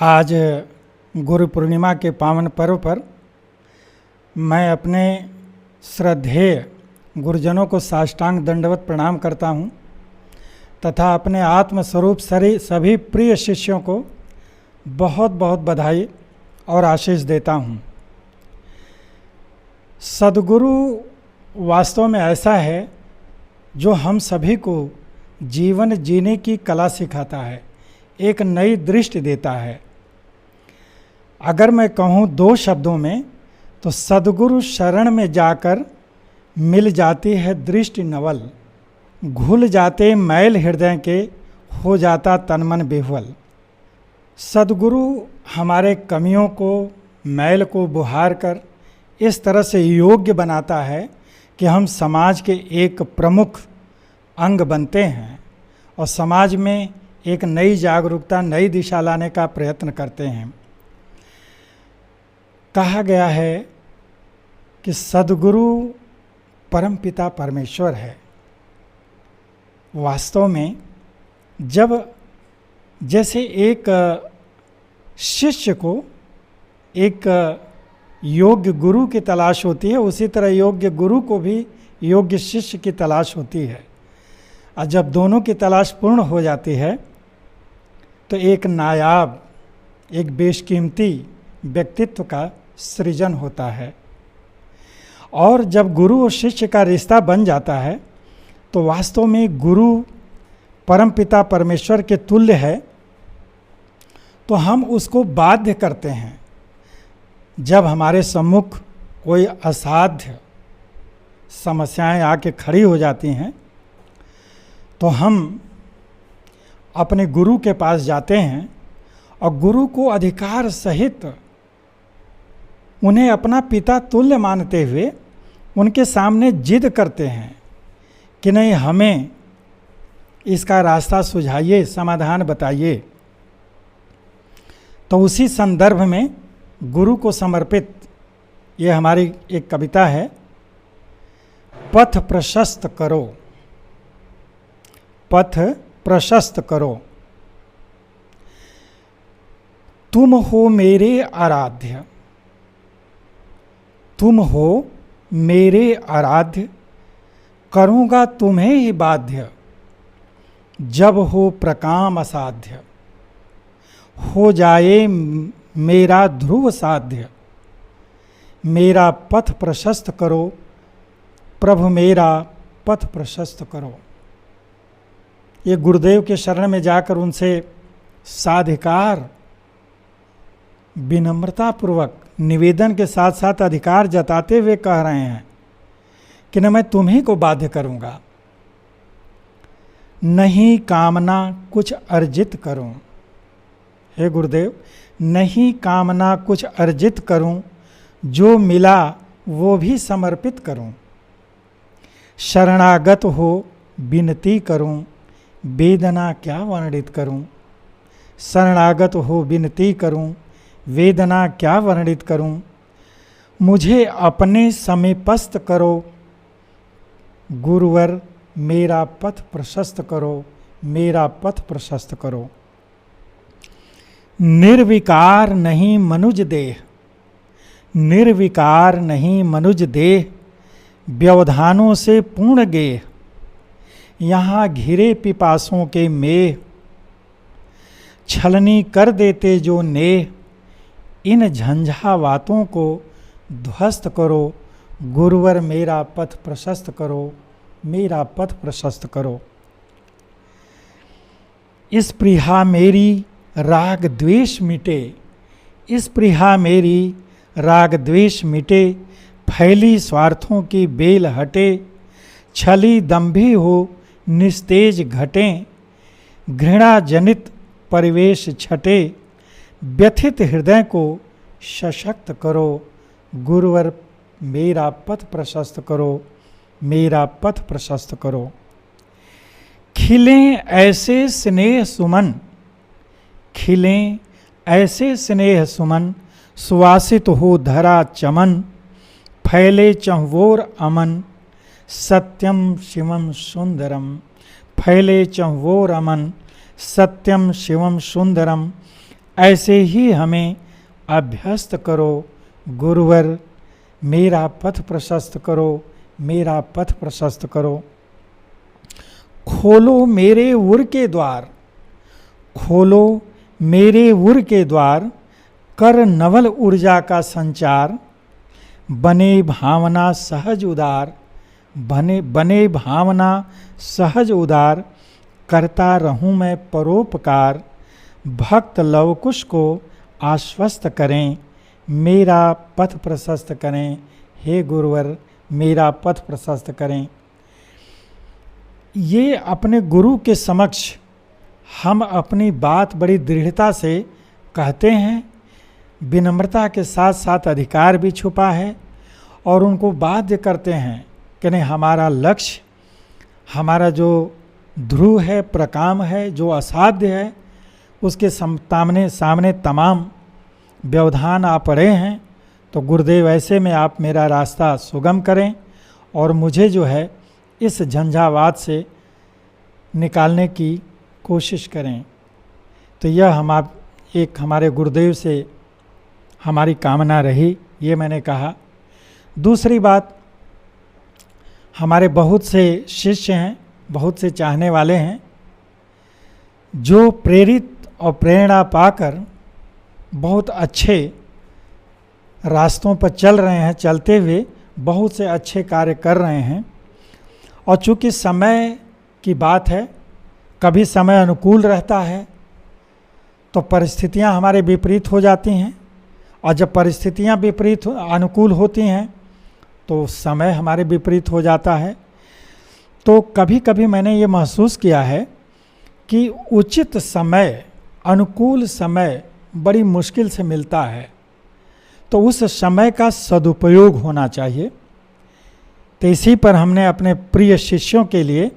आज गुरु पूर्णिमा के पावन पर्व पर मैं अपने श्रद्धेय गुरुजनों को साष्टांग दंडवत प्रणाम करता हूँ तथा अपने आत्मस्वरूप सभी प्रिय शिष्यों को बहुत बहुत बधाई और आशीष देता हूँ। सद्गुरु वास्तव में ऐसा है जो हम सभी को जीवन जीने की कला सिखाता है, एक नई दृष्टि देता है। अगर मैं कहूँ दो शब्दों में तो सद्गुरु शरण में जाकर मिल जाती है दृष्टि नवल, घुल जाते मैल हृदय के हो जाता तन मन विह्वल। सद्गुरु हमारे कमियों को मैल को बुहार कर इस तरह से योग्य बनाता है कि हम समाज के एक प्रमुख अंग बनते हैं और समाज में एक नई जागरूकता, नई दिशा लाने का प्रयत्न करते हैं। कहा गया है कि सद्गुरु परमपिता परमेश्वर है। वास्तव में जब जैसे एक शिष्य को एक योग्य गुरु की तलाश होती है, उसी तरह योग्य गुरु को भी योग्य शिष्य की तलाश होती है। और जब दोनों की तलाश पूर्ण हो जाती है तो एक नायाब, एक बेशकीमती व्यक्तित्व का सृजन होता है। और जब गुरु और शिष्य का रिश्ता बन जाता है तो वास्तव में गुरु परमपिता परमेश्वर के तुल्य है, तो हम उसको बाध्य करते हैं। जब हमारे सम्मुख कोई असाध्य समस्याएं आके खड़ी हो जाती हैं तो हम अपने गुरु के पास जाते हैं और गुरु को अधिकार सहित उन्हें अपना पिता तुल्य मानते हुए उनके सामने जिद करते हैं कि नहीं, हमें इसका रास्ता सुझाइए, समाधान बताइए। तो उसी संदर्भ में गुरु को समर्पित ये हमारी एक कविता है, पथ प्रशस्त करो, पथ प्रशस्त करो। तुम हो मेरे आराध्य, तुम हो मेरे आराध्य, करूँगा तुम्हें ही बाध्य, जब हो प्रकाम असाध्य, हो जाए मेरा ध्रुव साध्य, मेरा पथ प्रशस्त करो, प्रभु मेरा पथ प्रशस्त करो। ये गुरुदेव के शरण में जाकर उनसे साधिकार विनम्रतापूर्वक निवेदन के साथ साथ अधिकार जताते हुए कह रहे हैं कि न मैं तुम्ही को बाध्य करूँगा, नहीं कामना कुछ अर्जित करूँ। हे गुरुदेव, नहीं कामना कुछ अर्जित करूँ, जो मिला वो भी समर्पित करूँ। शरणागत हो विनती करूँ, वेदना क्या वर्णित करूँ। शरणागत हो विनती करूँ, वेदना क्या वर्णित करूँ। मुझे अपने समीपस्थ करो, गुरुवर मेरा पथ प्रशस्त करो, मेरा पथ प्रशस्त करो। निर्विकार नहीं मनुज देह, निर्विकार नहीं मनुज देह, व्यवधानों से पूर्ण गेह, यहाँ घिरे पिपासों के मेह, छलनी कर देते जो नेह, इन झंझावातों को ध्वस्त करो, गुरुवर मेरा पथ प्रशस्त करो, मेरा पथ प्रशस्त करो। इस प्रिया मेरी राग द्वेष मिटे, इस प्रिया मेरी राग द्वेष मिटे, फैली स्वार्थों की बेल हटे, छली दंभी हो निस्तेज घटें, घृणा जनित परिवेश छटे, व्यथित हृदय को सशक्त करो, गुरुवर मेरा पथ प्रशस्त करो, मेरा पथ प्रशस्त करो। खिलें ऐसे स्नेह सुमन, खिलें ऐसे स्नेह सुमन, सुवासित हो धरा चमन, फैले चहुओर अमन, सत्यम शिवम सुंदरम, फैले चहुओर अमन, सत्यम शिवम सुंदरम, ऐसे ही हमें अभ्यस्त करो गुरुवर, मेरा पथ प्रशस्त करो, मेरा पथ प्रशस्त करो। खोलो मेरे उर के द्वार, खोलो मेरे उर के द्वार, कर नवल ऊर्जा का संचार, बने भावना सहज उदार, बने भावना सहज उदार, करता रहूं मैं परोपकार, भक्त लवकुश को आश्वस्त करें, मेरा पथ प्रशस्त करें। हे गुरुवर, मेरा पथ प्रशस्त करें। ये अपने गुरु के समक्ष हम अपनी बात बड़ी दृढ़ता से कहते हैं, विनम्रता के साथ साथ अधिकार भी छुपा है, और उनको बाध्य करते हैं कि नहीं, हमारा लक्ष्य, हमारा जो ध्रुव है, प्रकाम है, जो असाध्य है, उसके सामने तमाम व्यवधान आ पड़े हैं। तो गुरुदेव, ऐसे में आप मेरा रास्ता सुगम करें और मुझे जो है इस झंझावात से निकालने की कोशिश करें। तो यह एक हमारे गुरुदेव से हमारी कामना रही, ये मैंने कहा। दूसरी बात, हमारे बहुत से शिष्य हैं, बहुत से चाहने वाले हैं, जो प्रेरित और प्रेरणा पाकर बहुत अच्छे रास्तों पर चल रहे हैं, चलते हुए बहुत से अच्छे कार्य कर रहे हैं। और चूँकि समय की बात है, कभी समय अनुकूल रहता है तो परिस्थितियां हमारे विपरीत हो जाती हैं, और जब परिस्थितियां विपरीत अनुकूल होती हैं तो समय हमारे विपरीत हो जाता है। तो कभी कभी मैंने ये महसूस किया है कि उचित समय, अनुकूल समय बड़ी मुश्किल से मिलता है, तो उस समय का सदुपयोग होना चाहिए। तो इसी पर हमने अपने प्रिय शिष्यों के लिए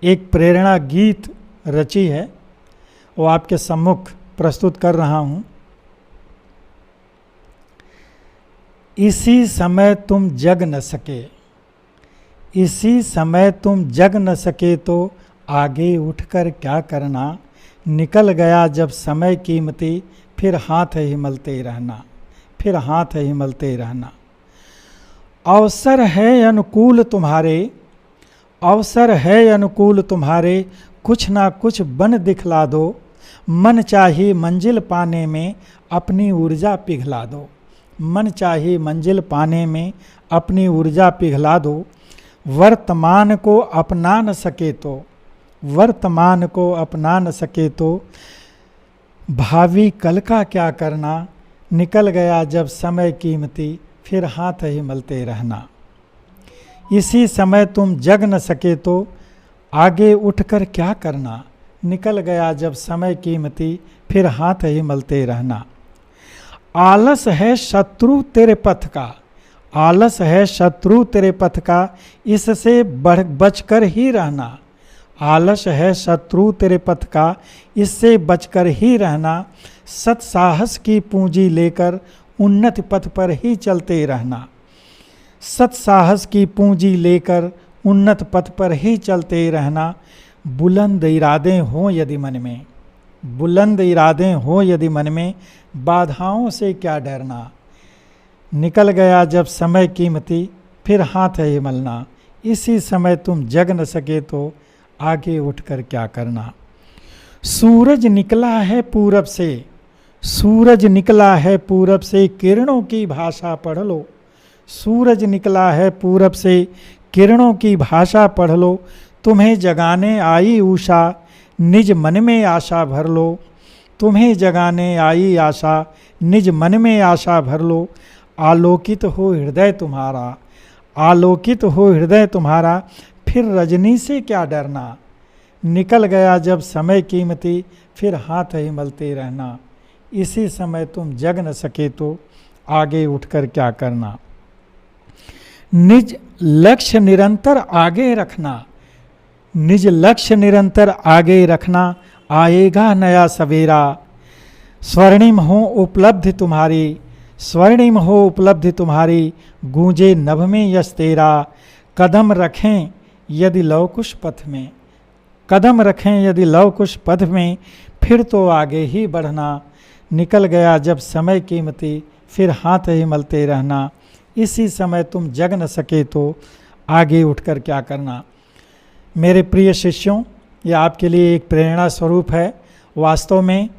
एक प्रेरणा गीत रची है, वो आपके सम्मुख प्रस्तुत कर रहा हूँ। इसी समय तुम जग न सके, इसी समय तुम जग न सके तो आगे उठकर क्या करना, निकल गया जब समय कीमती, फिर हाथ ही मलते रहना, फिर हाथ ही मलते रहना। अवसर है अनुकूल तुम्हारे, अवसर है अनुकूल तुम्हारे, कुछ ना कुछ बन दिखला दो, मन चाहिए मंजिल पाने में अपनी ऊर्जा पिघला दो, मन चाहिए मंजिल पाने में अपनी ऊर्जा पिघला दो। वर्तमान को अपना न सके तो, वर्तमान को अपना न सके तो भावी कल का क्या करना, निकल गया जब समय कीमती, फिर हाथ ही मलते रहना। इसी समय तुम जग न सके तो आगे उठकर क्या करना, निकल गया जब समय कीमती, फिर हाथ ही मलते रहना। आलस है शत्रु तेरे पथ का, आलस है शत्रु तेरे पथ का, इससे बचकर ही रहना। आलस है शत्रु तेरे पथ का, इससे बचकर ही रहना। सत्साहस की पूंजी लेकर उन्नति पथ पर ही चलते रहना, सत्साहस की पूंजी लेकर उन्नत पथ पर ही चलते रहना। बुलंद इरादे हों यदि मन में, बुलंद इरादे हों यदि मन में, बाधाओं से क्या डरना, निकल गया जब समय कीमती, फिर हाथ ही मलना। इसी समय तुम जग न सके तो आगे उठकर क्या करना। सूरज निकला है पूरब से, सूरज निकला है पूरब से, किरणों की भाषा पढ़ लो। सूरज निकला है पूरब से, किरणों की भाषा पढ़ लो। तुम्हें जगाने आई उषा, निज मन में आशा भर लो। तुम्हें जगाने आई आशा, निज मन में आशा भर लो। आलोकित हो हृदय तुम्हारा, आलोकित हो हृदय तुम्हारा, फिर रजनी से क्या डरना, निकल गया जब समय कीमती, फिर हाथ ही मलते रहना। इसी समय तुम जग न सके तो आगे उठकर क्या करना। निज लक्ष्य निरंतर आगे रखना, निज लक्ष्य निरंतर आगे रखना। आएगा नया सवेरा, स्वर्णिम हो उपलब्धि तुम्हारी, स्वर्णिम हो उपलब्धि तुम्हारी। गूंजे नभ में यश तेरा, कदम रखें यदि लवकुश पथ में, कदम रखें यदि लवकुश पथ में, फिर तो आगे ही बढ़ना। निकल गया जब समय कीमती, फिर हाथ ही मलते रहना। इसी समय तुम जग न सके तो आगे उठकर क्या करना। मेरे प्रिय शिष्यों, ये आपके लिए एक प्रेरणा स्वरूप है। वास्तव में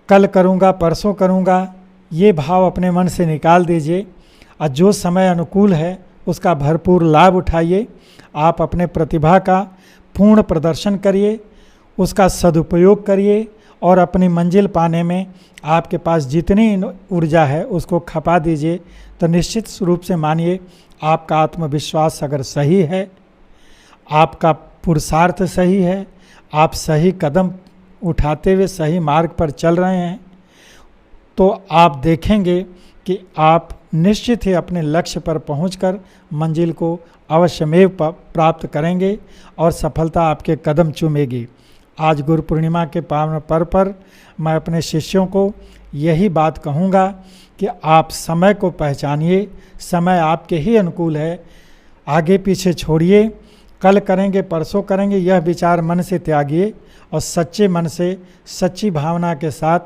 कल करूँगा, परसों करूँगा, ये भाव अपने मन से निकाल दीजिए और जो समय अनुकूल है उसका भरपूर लाभ उठाइए। आप अपने प्रतिभा का पूर्ण प्रदर्शन करिए, उसका सदुपयोग करिए और अपनी मंजिल पाने में आपके पास जितनी ऊर्जा है उसको खपा दीजिए। तो निश्चित रूप से मानिए, आपका आत्मविश्वास अगर सही है, आपका पुरुषार्थ सही है, आप सही कदम उठाते हुए सही मार्ग पर चल रहे हैं, तो आप देखेंगे कि आप निश्चित ही अपने लक्ष्य पर पहुंचकर मंजिल को अवश्यमेव प्राप्त करेंगे और सफलता आपके कदम चूमेगी। आज गुरु पूर्णिमा के पावन पर्व पर मैं अपने शिष्यों को यही बात कहूँगा कि आप समय को पहचानिए। समय आपके ही अनुकूल है, आगे पीछे छोड़िए। कल करेंगे, परसों करेंगे, यह विचार मन से त्यागिए और सच्चे मन से, सच्ची भावना के साथ,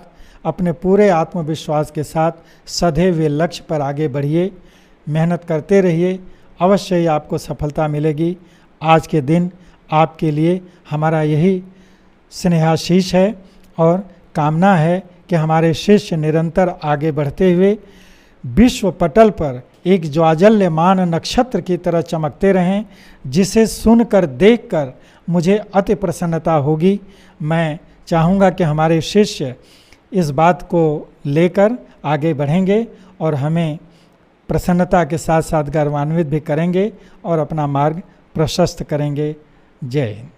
अपने पूरे आत्मविश्वास के साथ सधे हुए लक्ष्य पर आगे बढ़िए। मेहनत करते रहिए, अवश्य ही आपको सफलता मिलेगी। आज के दिन आपके लिए हमारा यही स्नेहाशीष है और कामना है कि हमारे शिष्य निरंतर आगे बढ़ते हुए विश्व पटल पर एक ज्वाजल्यमान नक्षत्र की तरह चमकते रहें, जिसे सुनकर देखकर मुझे अति प्रसन्नता होगी। मैं चाहूँगा कि हमारे शिष्य इस बात को लेकर आगे बढ़ेंगे और हमें प्रसन्नता के साथ साथ गौरवान्वित भी करेंगे और अपना मार्ग प्रशस्त करेंगे। जय हिंद।